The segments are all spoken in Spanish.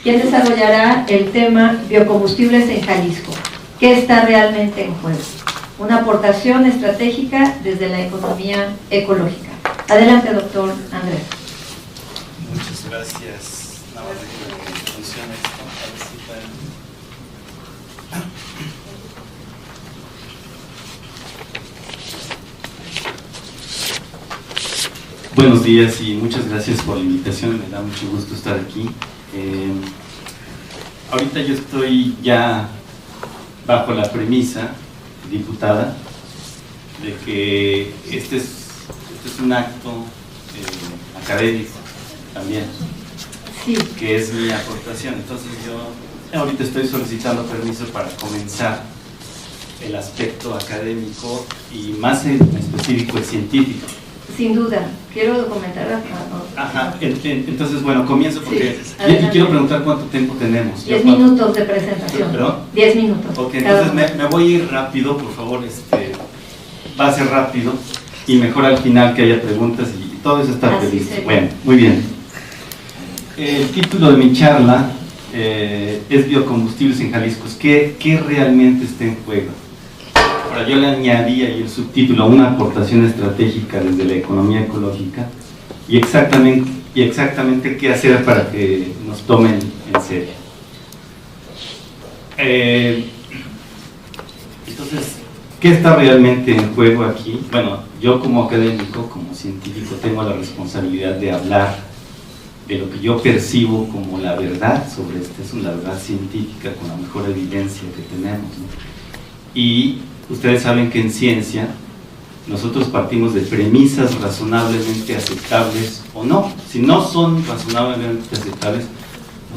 quien desarrollará el tema biocombustibles en Jalisco. ¿Qué está realmente en juego? Una aportación estratégica desde la economía ecológica. Adelante, doctor Andrés. Muchas gracias. Nada más que funcione esto. A ver si pueden. Buenos días y muchas gracias por la invitación. Me da mucho gusto estar aquí. Ahorita yo estoy ya bajo la premisa, diputada, de que este es un acto académico también, sí, que es mi aportación. Entonces yo ahorita estoy solicitando permiso para comenzar el aspecto académico y más en específico el científico. Sin duda, quiero documentar. Ajá, entonces bueno, comienzo porque sí, y quiero preguntar cuánto tiempo tenemos. 10 minutos de presentación. ¿Perdón? 10 minutos. Ok, entonces me voy a ir rápido, por favor, va a ser rápido y mejor al final que haya preguntas y todo eso está previsto. Bueno, muy bien. El título de mi charla es Biocombustibles en Jalisco. ¿Qué realmente está en juego? Ahora yo le añadía ahí el subtítulo, una aportación estratégica desde la economía ecológica y exactamente qué hacer para que nos tomen en serio. Entonces, ¿qué está realmente en juego aquí? Bueno, yo como académico, como científico, tengo la responsabilidad de hablar de lo que yo percibo como la verdad sobre este asunto, la verdad científica con la mejor evidencia que tenemos, ¿no? Y ustedes saben que en ciencia nosotros partimos de premisas razonablemente aceptables o no. Si no son razonablemente aceptables,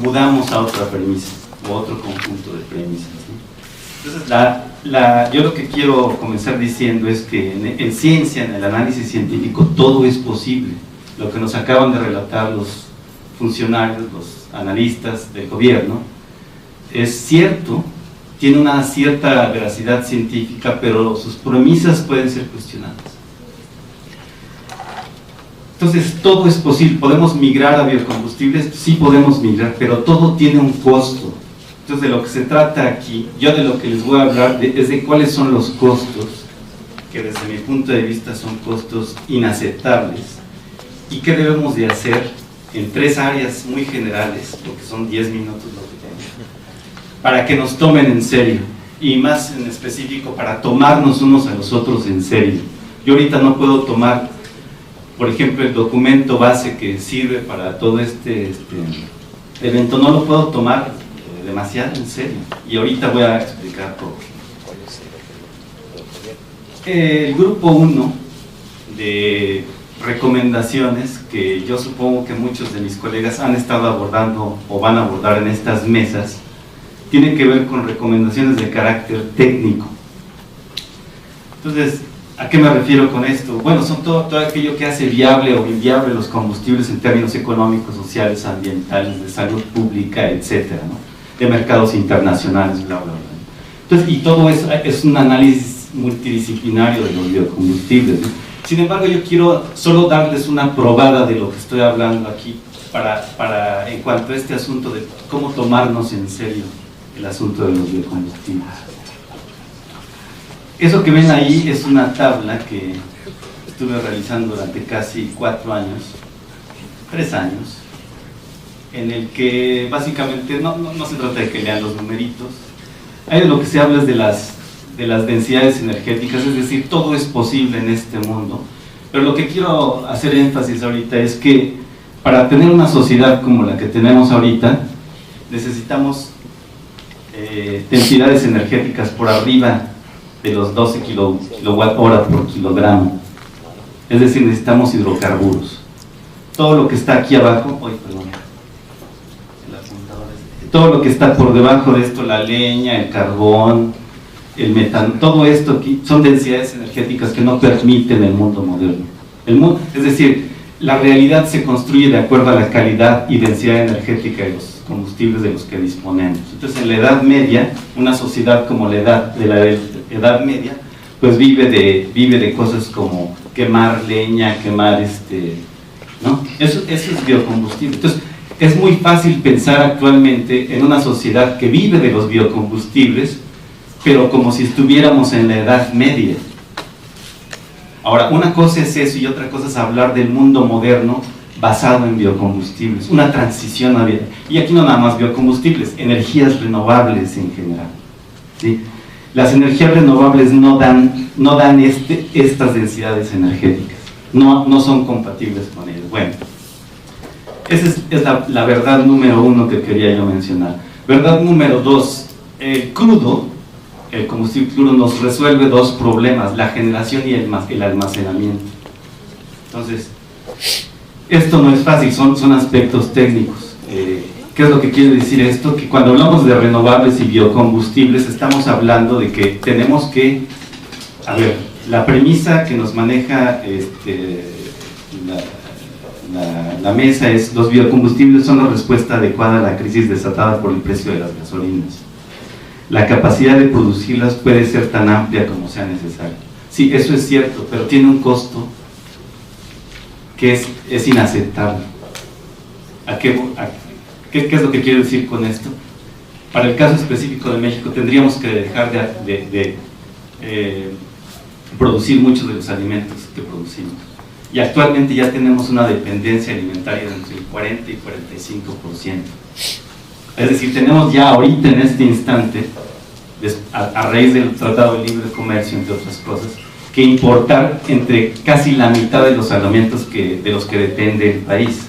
mudamos a otra premisa o a otro conjunto de premisas, ¿no? Entonces, yo lo que quiero comenzar diciendo es que en ciencia, en el análisis científico, todo es posible. Lo que nos acaban de relatar los funcionarios, los analistas del gobierno, es cierto, tiene una cierta veracidad científica, pero sus premisas pueden ser cuestionadas. Entonces, todo es posible. ¿Podemos migrar a biocombustibles? Sí podemos migrar, pero todo tiene un costo. Entonces, de lo que se trata aquí, yo de lo que les voy a hablar es de cuáles son los costos, que desde mi punto de vista son costos inaceptables, y qué debemos de hacer en 3 áreas muy generales, porque son 10 minutos lo que tengo, para que nos tomen en serio, y más en específico para tomarnos unos a los otros en serio. Yo ahorita no puedo tomar, por ejemplo, el documento base que sirve para todo este evento, no lo puedo tomar demasiado en serio, y ahorita voy a explicar por qué. El grupo 1 de recomendaciones que yo supongo que muchos de mis colegas han estado abordando o van a abordar en estas mesas, tiene que ver con recomendaciones de carácter técnico. Entonces, ¿a qué me refiero con esto? Bueno, son todo aquello que hace viable o inviable los combustibles en términos económicos, sociales, ambientales, de salud pública, etcétera, ¿no? De mercados internacionales, bla, bla, bla. Entonces, y todo eso es un análisis multidisciplinario de los biocombustibles, ¿no? Sin embargo, yo quiero solo darles una probada de lo que estoy hablando aquí para en cuanto a este asunto de cómo tomarnos en serio el asunto de los biocombustibles. Eso que ven ahí es una tabla que estuve realizando durante casi 4 años, 3 años, en el que básicamente no se trata de que lean los numeritos. Ahí de lo que se habla es de las densidades energéticas, es decir, todo es posible en este mundo. Pero lo que quiero hacer énfasis ahorita es que para tener una sociedad como la que tenemos ahorita, necesitamos densidades energéticas por arriba de los 12 kilowatt-hora por kilogramo. Es decir, necesitamos hidrocarburos. Todo lo que está aquí abajo, todo lo que está por debajo de esto, la leña, el carbón, el metano, todo esto aquí son densidades energéticas que no permiten el mundo moderno. Es decir, la realidad se construye de acuerdo a la calidad y densidad energética de los combustibles de los que disponemos. Entonces, en la Edad Media, una sociedad como la Edad Media, pues vive de cosas como quemar leña, quemar ¿no? Eso es biocombustible. Entonces, es muy fácil pensar actualmente en una sociedad que vive de los biocombustibles, pero como si estuviéramos en la Edad Media. Ahora, una cosa es eso y otra cosa es hablar del mundo moderno basado en biocombustibles, una transición a y aquí no nada más biocombustibles, energías renovables en general, ¿sí? Las energías renovables no dan estas densidades energéticas, no son compatibles con ellas. Bueno, esa es la verdad número uno que quería yo mencionar. Verdad número dos, el combustible crudo nos resuelve dos problemas, la generación y el almacenamiento. Entonces, esto no es fácil, son aspectos técnicos. ¿Qué es lo que quiere decir esto? Que cuando hablamos de renovables y biocombustibles estamos hablando de que tenemos que, a ver, la premisa que nos maneja la mesa es: los biocombustibles son la respuesta adecuada a la crisis desatada por el precio de las gasolinas. La capacidad de producirlas puede ser tan amplia como sea necesario. Sí, eso es cierto, pero tiene un costo que es inaceptable. ¿Qué es lo que quiero decir con esto? Para el caso específico de México, tendríamos que dejar de producir muchos de los alimentos que producimos. Y actualmente ya tenemos una dependencia alimentaria de entre el 40 y 45%. Es decir, tenemos ya ahorita en este instante, a raíz del Tratado de Libre Comercio, entre otras cosas, que importar entre casi la mitad de los alimentos de los que depende el país.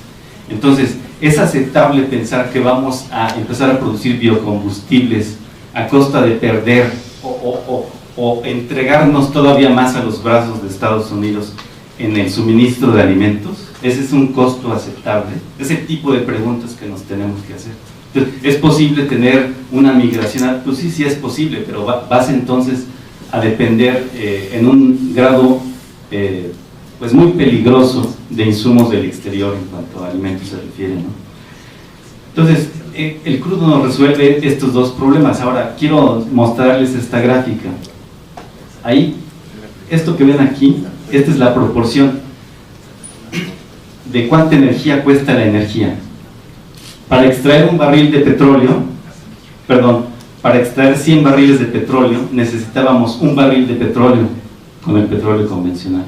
Entonces, es aceptable pensar que vamos a empezar a producir biocombustibles a costa de perder o entregarnos todavía más a los brazos de Estados Unidos en el suministro de alimentos. Ese es un costo aceptable. Es el tipo de preguntas que nos tenemos que hacer. Entonces, ¿es posible tener una migración? Pues sí es posible, pero vas entonces a depender en un grado pues muy peligroso de insumos del exterior en cuanto a alimentos se refiere, ¿no? Entonces, el crudo nos resuelve estos dos problemas. Ahora, quiero mostrarles esta gráfica. Ahí, esto que ven aquí, esta es la proporción de cuánta energía cuesta la energía. Para extraer un barril de petróleo, para extraer 100 barriles de petróleo, necesitábamos un barril de petróleo con el petróleo convencional.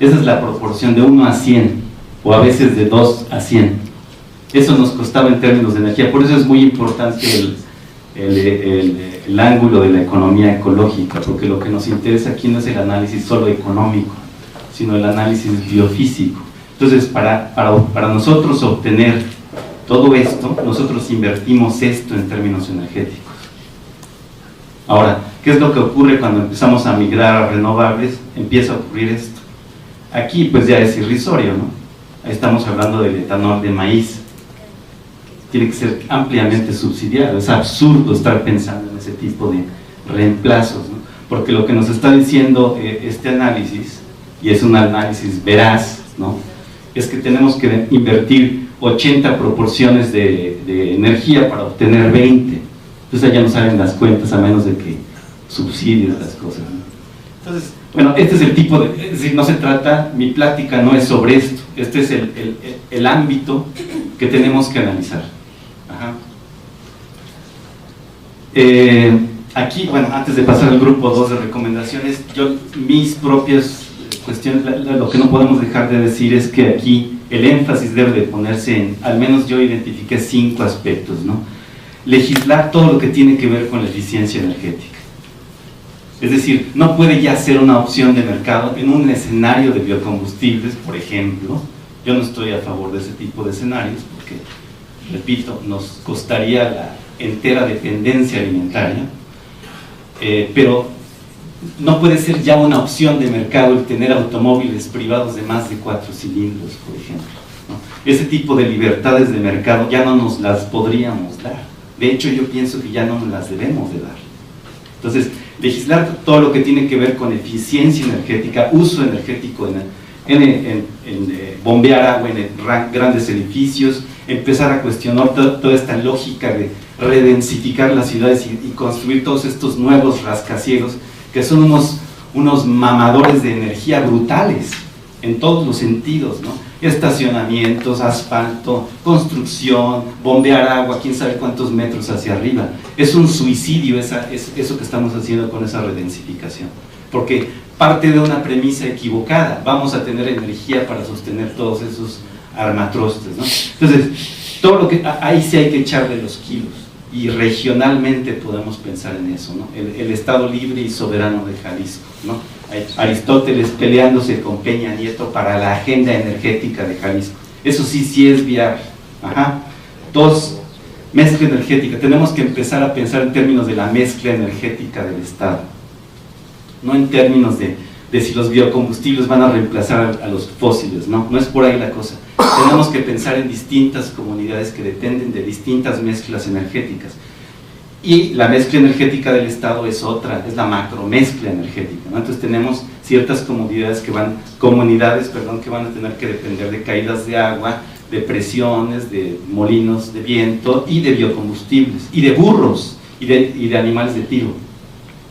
Esa es la proporción de 1 a 100, o a veces de 2 a 100. Eso nos costaba en términos de energía. Por eso es muy importante el ángulo de la economía ecológica, porque lo que nos interesa aquí no es el análisis solo económico, sino el análisis biofísico. Entonces, para nosotros obtener todo esto, nosotros invertimos esto en términos energéticos. Ahora, ¿qué es lo que ocurre cuando empezamos a migrar a renovables? Empieza a ocurrir esto. Aquí pues ya es irrisorio, ¿no? Ahí estamos hablando del etanol de maíz. Tiene que ser ampliamente subsidiado. Es absurdo estar pensando en ese tipo de reemplazos, ¿no? Porque lo que nos está diciendo este análisis, y es un análisis veraz, ¿no?, es que tenemos que invertir 80 proporciones de energía para obtener 20. Entonces ya no salen las cuentas a menos de que subsidies las cosas, ¿no? Entonces, bueno, este es el tipo de... Es decir, no se trata, mi plática no es sobre esto. Este es el ámbito que tenemos que analizar. Ajá. Aquí, bueno, antes de pasar al grupo 2 de recomendaciones, mis propias cuestiones, lo que no podemos dejar de decir es que aquí el énfasis debe de ponerse en, al menos yo identifiqué 5 aspectos, ¿no? Legislar todo lo que tiene que ver con la eficiencia energética. Es decir, no puede ya ser una opción de mercado en un escenario de biocombustibles, por ejemplo. Yo no estoy a favor de ese tipo de escenarios porque, repito, nos costaría la entera dependencia alimentaria, pero no puede ser ya una opción de mercado el tener automóviles privados de más de 4 cilindros, por ejemplo, ¿no? Ese tipo de libertades de mercado ya no nos las podríamos dar. De hecho, yo pienso que ya no nos las debemos de dar. Entonces, legislar todo lo que tiene que ver con eficiencia energética, uso energético en bombear agua en grandes edificios, empezar a cuestionar toda esta lógica de redensificar las ciudades y construir todos estos nuevos rascacielos que son unos mamadores de energía brutales, en todos los sentidos, ¿no? Estacionamientos, asfalto, construcción, bombear agua, quién sabe cuántos metros hacia arriba. Es un suicidio eso que estamos haciendo con esa redensificación, porque parte de una premisa equivocada: vamos a tener energía para sostener todos esos armatrostes, ¿no? Entonces, todo lo que ahí sí hay que echarle los kilos, y regionalmente podemos pensar en eso, ¿no? El Estado libre y soberano de Jalisco, ¿no? Aristóteles peleándose con Peña Nieto para la agenda energética de Jalisco. Eso sí es viable. Ajá. Dos, mezcla energética. Tenemos que empezar a pensar en términos de la mezcla energética del Estado, no en términos de si los biocombustibles van a reemplazar a los fósiles, ¿no? No es por ahí la cosa. Tenemos que pensar en distintas comunidades que dependen de distintas mezclas energéticas. Y la mezcla energética del Estado es otra, es la macromezcla energética, ¿no? Entonces tenemos ciertas comunidades que van a tener que depender de caídas de agua, de presiones, de molinos de viento y de biocombustibles, y de burros, y de animales de tiro,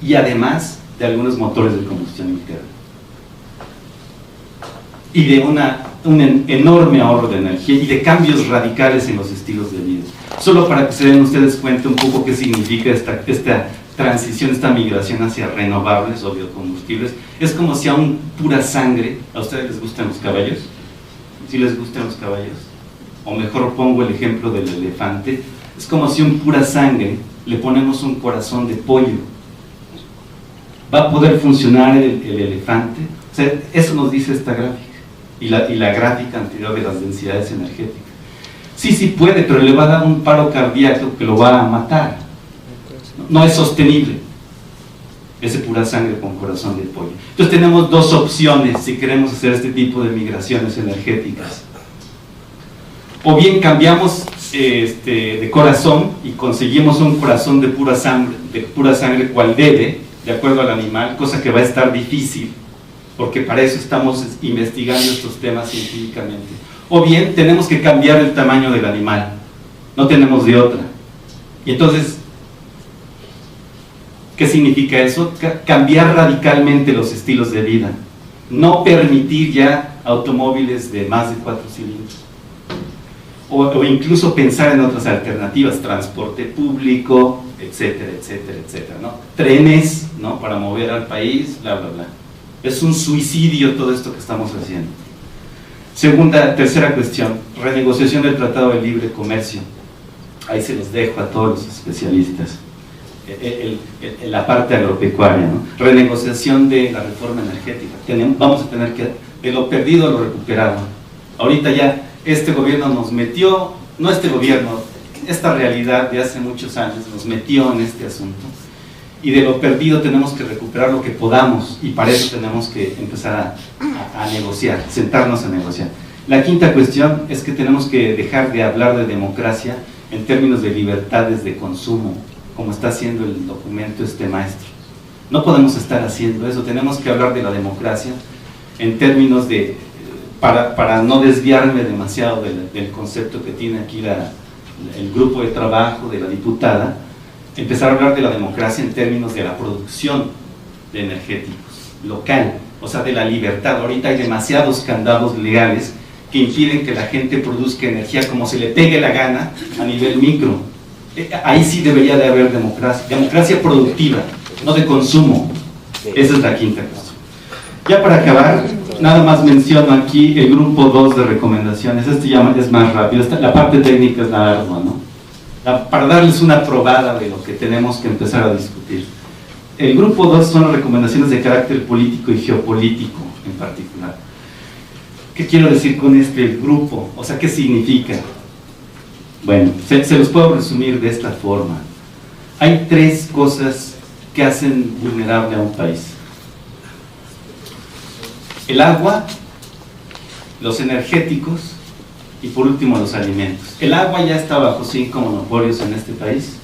y además de algunos motores de combustión interna, y de un enorme ahorro de energía y de cambios radicales en los estilos de vida. Solo para que se den ustedes cuenta un poco qué significa esta transición, esta migración hacia renovables o biocombustibles. Es como si a un pura sangre, ¿a ustedes les gustan los caballos? ¿Sí les gustan los caballos? O mejor pongo el ejemplo del elefante. Es como si a un pura sangre le ponemos un corazón de pollo. ¿Va a poder funcionar el elefante? O sea, eso nos dice esta gráfica. Y la gráfica anterior de las densidades energéticas. Sí puede, pero le va a dar un paro cardíaco que lo va a matar. No es sostenible ese pura sangre con corazón de pollo. Entonces tenemos dos opciones si queremos hacer este tipo de migraciones energéticas: o bien cambiamos de corazón y conseguimos un corazón de pura sangre cual debe, de acuerdo al animal, cosa que va a estar difícil, porque para eso estamos investigando estos temas científicamente. O bien tenemos que cambiar el tamaño del animal, no tenemos de otra. Y entonces, ¿qué significa eso? Cambiar radicalmente los estilos de vida, no permitir ya automóviles de más de 4 cilindros, o incluso pensar en otras alternativas: transporte público, etcétera, etcétera, etcétera, ¿no? Trenes, ¿no?, para mover al país, bla, bla, bla. Es un suicidio todo esto que estamos haciendo. Tercera cuestión: renegociación del Tratado de Libre Comercio. Ahí se los dejo a todos los especialistas. La parte agropecuaria, ¿no? Renegociación de la reforma energética. Vamos a tener que, de lo perdido a lo recuperado. Ahorita ya este gobierno nos metió, no este gobierno, esta realidad de hace muchos años nos metió en este asunto. Y de lo perdido tenemos que recuperar lo que podamos, y para eso tenemos que empezar a negociar, sentarnos a negociar. La quinta cuestión es que tenemos que dejar de hablar de democracia en términos de libertades de consumo, como está haciendo el documento maestro. No podemos estar haciendo eso. Tenemos que hablar de la democracia en términos de, para no desviarme demasiado del concepto que tiene aquí el grupo de trabajo de la diputada, empezar a hablar de la democracia en términos de la producción de energéticos local, o sea, de la libertad. Ahorita hay demasiados candados legales que impiden que la gente produzca energía como se le pegue la gana a nivel micro. Ahí sí debería de haber democracia productiva, no de consumo. Esa es la quinta cosa. Ya para acabar, nada más menciono aquí el grupo 2 de recomendaciones. Ya es más rápido. La parte técnica es la ardua, ¿no? Para darles una probada de lo que tenemos que empezar a discutir. El grupo 2 son las recomendaciones de carácter político y geopolítico en particular. ¿Qué quiero decir con este grupo? O sea, ¿qué significa? Bueno, se los puedo resumir de esta forma. Hay 3 cosas que hacen vulnerable a un país: el agua, los energéticos y por último los alimentos. El agua ya está bajo 5 monopolios en este país,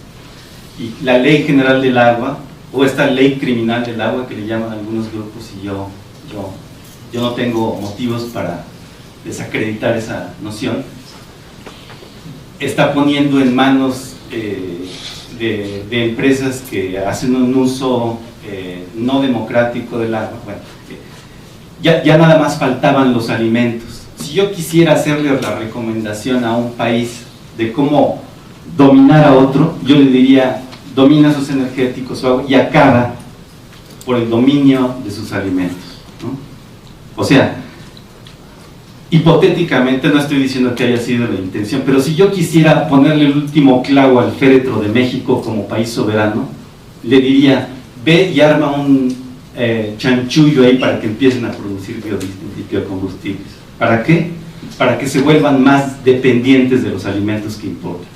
y la ley general del agua, o esta ley criminal del agua que le llaman algunos grupos, y yo no tengo motivos para desacreditar esa noción, está poniendo en manos de empresas que hacen un uso no democrático del agua. Bueno, ya nada más faltaban los alimentos. Si yo quisiera hacerle la recomendación a un país de cómo dominar a otro, yo le diría, domina sus energéticos y acaba por el dominio de sus alimentos, ¿no? O sea, hipotéticamente, no estoy diciendo que haya sido la intención, pero si yo quisiera ponerle el último clavo al féretro de México como país soberano, le diría, ve y arma un chanchullo ahí para que empiecen a producir biocombustibles. ¿Para qué? Para que se vuelvan más dependientes de los alimentos que importan.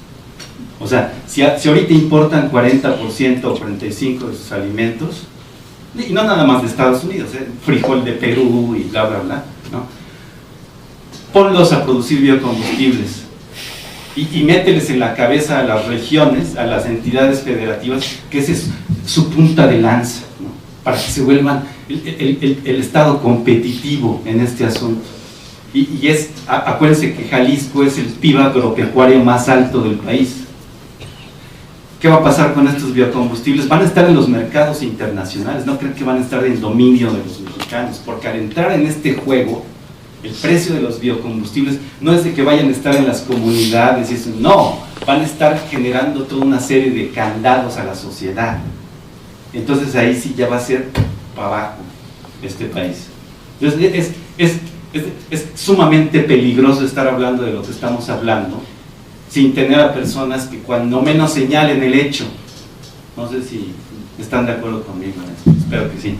O sea, si ahorita importan 40% o 45% de sus alimentos, y no nada más de Estados Unidos, frijol de Perú y bla bla bla, ¿no? Ponlos a producir biocombustibles y mételes en la cabeza a las regiones, a las entidades federativas, que esa es su punta de lanza, ¿no? Para que se vuelvan el Estado competitivo en este asunto. Y acuérdense que Jalisco es el PIB agropecuario más alto del país. ¿Qué va a pasar con estos biocombustibles? Van a estar en los mercados internacionales, no creen que van a estar en dominio de los mexicanos, porque al entrar en este juego, el precio de los biocombustibles no es de que vayan a estar en las comunidades y eso, no, van a estar generando toda una serie de candados a la sociedad. Entonces ahí sí ya va a ser para abajo este país. Entonces es sumamente peligroso estar hablando de lo que estamos hablando sin tener a personas que cuando menos señalen el hecho. No sé si están de acuerdo conmigo en esto, espero que sí.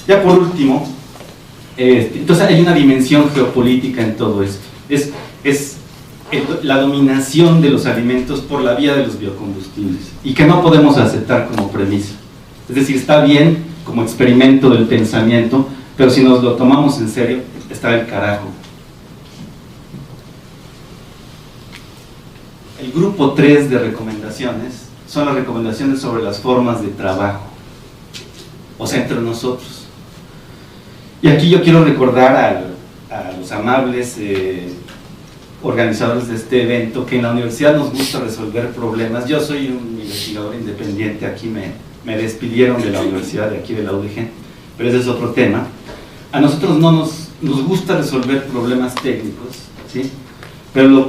Ya por último, entonces hay una dimensión geopolítica en todo esto. Es la dominación de los alimentos por la vía de los biocombustibles y que no podemos aceptar como premisa. Es decir, está bien como experimento del pensamiento, pero si nos lo tomamos en serio, está del carajo. El grupo 3 de recomendaciones son las recomendaciones sobre las formas de trabajo, o sea, entre nosotros. Y aquí yo quiero recordar a los amables organizadores de este evento que en la universidad nos gusta resolver problemas. Yo soy un investigador independiente, aquí me despidieron de la universidad de aquí de la UDG, pero ese es otro tema. A nosotros no nos gusta resolver problemas técnicos, ¿sí? Pero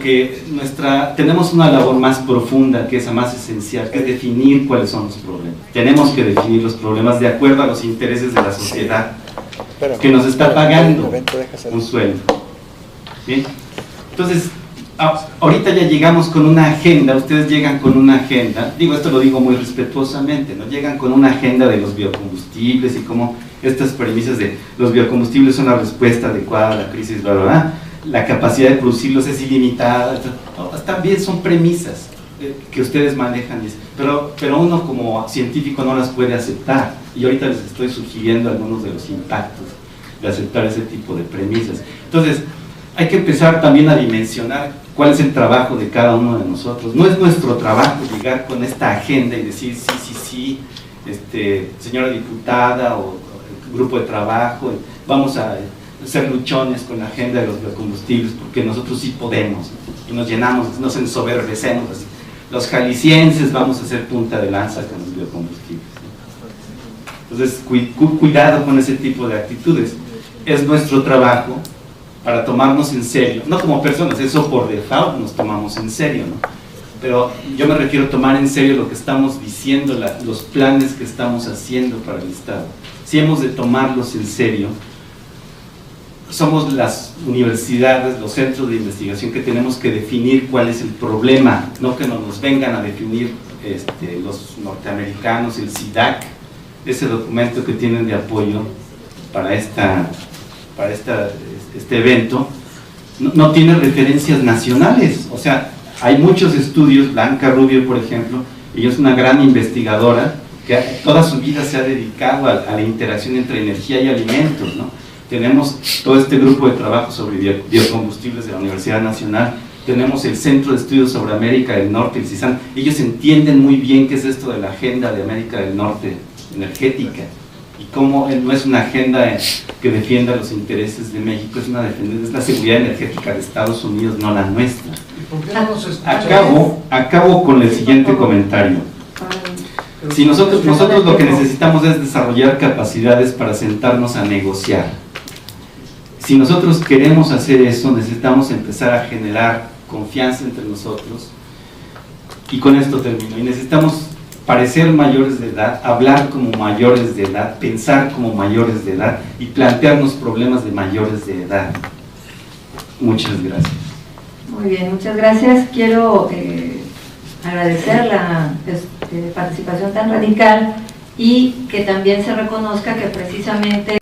tenemos una labor más profunda, que es la más esencial, que es definir cuáles son los problemas. Tenemos que definir los problemas de acuerdo a los intereses de la sociedad que nos está pagando un sueldo. ¿Bien? Entonces, ahorita ya llegamos con una agenda, ustedes llegan con una agenda, esto lo digo muy respetuosamente, ¿no? Llegan con una agenda de los biocombustibles y cómo estas premisas de los biocombustibles son la respuesta adecuada a la crisis, bla, bla, bla. La capacidad de producirlos es ilimitada, también son premisas que ustedes manejan, pero uno como científico no las puede aceptar, y ahorita les estoy sugiriendo algunos de los impactos de aceptar ese tipo de premisas. Entonces, hay que empezar también a dimensionar cuál es el trabajo de cada uno de nosotros. No es nuestro trabajo llegar con esta agenda y decir, sí, señora diputada o grupo de trabajo, vamos a ser luchones con la agenda de los biocombustibles, porque nosotros sí podemos, y nos llenamos, nos ensoberbecemos así. Los jaliscienses vamos a ser punta de lanza con los biocombustibles. Entonces, cuidado con ese tipo de actitudes. Es nuestro trabajo para tomarnos en serio, no como personas, eso por default nos tomamos en serio, ¿no? Pero yo me refiero a tomar en serio lo que estamos diciendo, los planes que estamos haciendo para el Estado. Si hemos de tomarlos en serio, somos las universidades, los centros de investigación que tenemos que definir cuál es el problema, no que nos vengan a definir los norteamericanos, el CIDAC, ese documento que tienen de apoyo para este evento, no tiene referencias nacionales. O sea, hay muchos estudios, Blanca Rubio, por ejemplo, ella es una gran investigadora que toda su vida se ha dedicado a la interacción entre energía y alimentos, ¿no? Tenemos todo este grupo de trabajo sobre biocombustibles de la Universidad Nacional, tenemos el Centro de Estudios sobre América del Norte, el CISAN. Ellos entienden muy bien qué es esto de la agenda de América del Norte energética y cómo no es una agenda que defienda los intereses de México, es la seguridad energética de Estados Unidos, no la nuestra. Acabo con el siguiente comentario. Si nosotros lo que necesitamos es desarrollar capacidades para sentarnos a negociar. Si nosotros queremos hacer eso, necesitamos empezar a generar confianza entre nosotros, y con esto termino, y necesitamos parecer mayores de edad, hablar como mayores de edad, pensar como mayores de edad y plantearnos problemas de mayores de edad. Muchas gracias. Muy bien, muchas gracias. Quiero agradecer la participación tan radical y que también se reconozca que precisamente